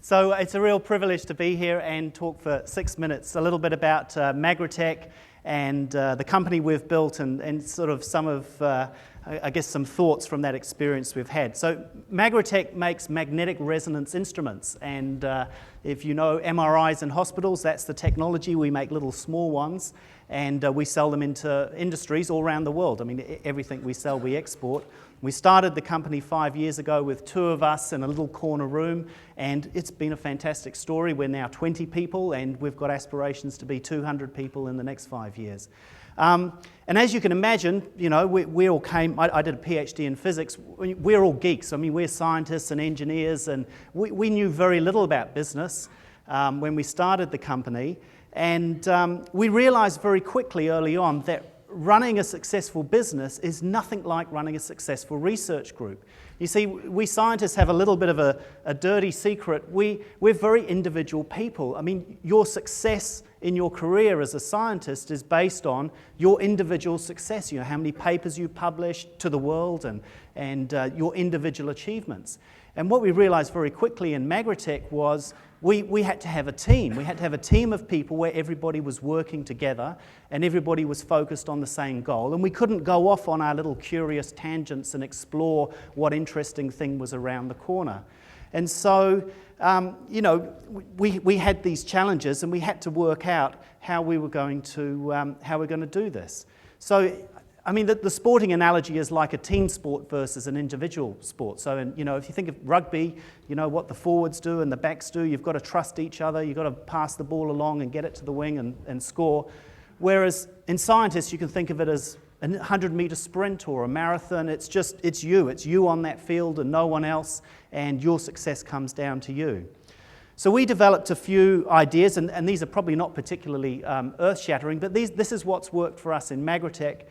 So it's a real privilege to be here and talk for 6 minutes a little bit about Magritek and the company we've built and sort of some of, I guess, some thoughts from that experience we've had. So Magritek makes magnetic resonance instruments, and if you know MRIs in hospitals, that's the technology. We make little small ones, and we sell them into industries all around the world. I mean, everything we sell, we export. We started the company 5 years ago with 2 of us in a little corner room, and it's been a fantastic story. We're now 20 people, and we've got aspirations to be 200 people in the next 5 years. And as you can imagine, you know, we all came, I did a PhD in physics, we're all geeks. I mean, we're scientists and engineers, and we knew very little about business when we started the company. And we realized very quickly early on that running a successful business is nothing like running a successful research group. You see, we scientists have a little bit of a dirty secret. We're very individual people. I mean, your success in your career as a scientist is based on your individual success. You know, how many papers you publish to the world and your individual achievements. And what we realized very quickly in Magritek was we had to have a team. We had to have a team of people where everybody was working together and everybody was focused on the same goal. And we couldn't go off on our little curious tangents and explore what interesting thing was around the corner. And so, you know, we had these challenges and we had to work out how we were going to do this. So, I mean, the sporting analogy is like a team sport versus an individual sport. So, you know, if you think of rugby, you know, what the forwards do and the backs do, you've got to trust each other, you've got to pass the ball along and get it to the wing and score. Whereas in scientists, you can think of it as a 100-meter sprint or a marathon. It's you on that field and no one else, and your success comes down to you. So we developed a few ideas, and these are probably not particularly earth-shattering, but this is what's worked for us in Magritek,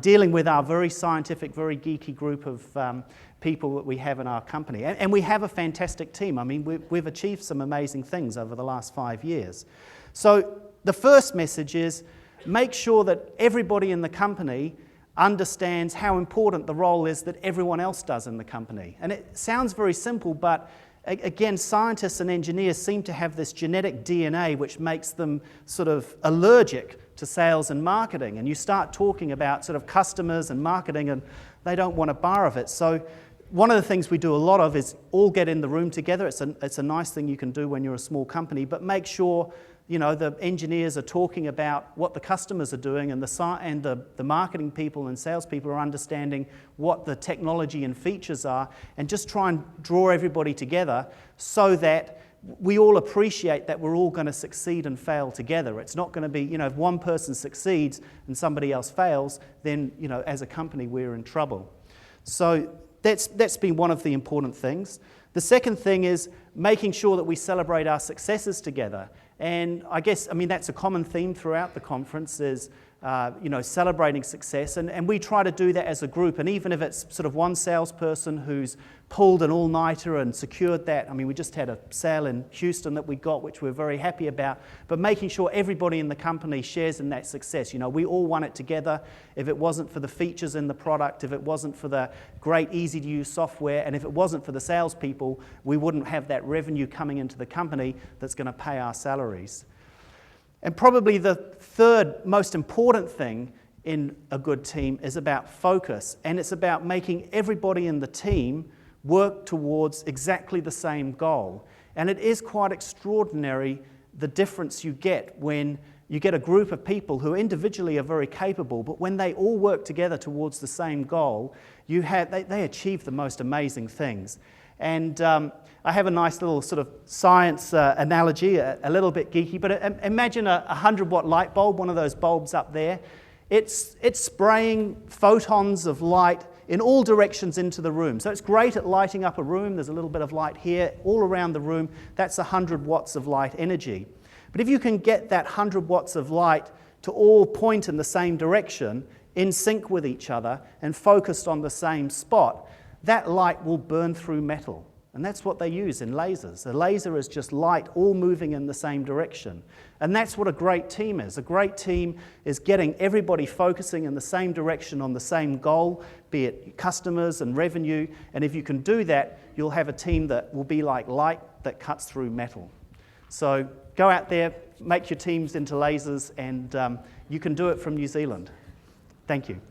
dealing with our very scientific, very geeky group of people that we have in our company. And we have a fantastic team. I mean, we've achieved some amazing things over the last 5 years. So the first message is make sure that everybody in the company understands how important the role is that everyone else does in the company. And it sounds very simple, but again, scientists and engineers seem to have this genetic DNA which makes them sort of allergic to sales and marketing. And you start talking about sort of customers and marketing and they don't want a bar of it. So one of the things we do a lot of is all get in the room together. It's a nice thing you can do when you're a small company, but make sure, you know, the engineers are talking about what the customers are doing and the marketing people and salespeople are understanding what the technology and features are, and just try and draw everybody together so that we all appreciate that we're all going to succeed and fail together. It's not going to be, you know, if one person succeeds and somebody else fails, then, you know, as a company we're in trouble. So that's been one of the important things. The second thing is making sure that we celebrate our successes together. And I guess, I mean, that's a common theme throughout the conference is, you know, celebrating success. And we try to do that as a group. And even if it's sort of one salesperson who's pulled an all-nighter and secured that, I mean, we just had a sale in Houston that we got, which we're very happy about. But making sure everybody in the company shares in that success. You know, we all won it together. If it wasn't for the features in the product, if it wasn't for the great, easy-to-use software, and if it wasn't for the salespeople, we wouldn't have that revenue coming into the company that's going to pay our salaries. And probably the third most important thing in a good team is about focus. And it's about making everybody in the team work towards exactly the same goal. And it is quite extraordinary the difference you get when you get a group of people who individually are very capable, but when they all work together towards the same goal, they achieve the most amazing things. And I have a nice little sort of science analogy, a little bit geeky, but imagine a 100-watt light bulb, one of those bulbs up there. It's spraying photons of light in all directions into the room. So it's great at lighting up a room. There's a little bit of light here, all around the room. That's 100 watts of light energy. But if you can get that 100 watts of light to all point in the same direction, in sync with each other, and focused on the same spot, that light will burn through metal. And that's what they use in lasers. A laser is just light all moving in the same direction. And that's what a great team is. A great team is getting everybody focusing in the same direction on the same goal, be it customers and revenue. And if you can do that, you'll have a team that will be like light that cuts through metal. So go out there, make your teams into lasers, and you can do it from New Zealand. Thank you.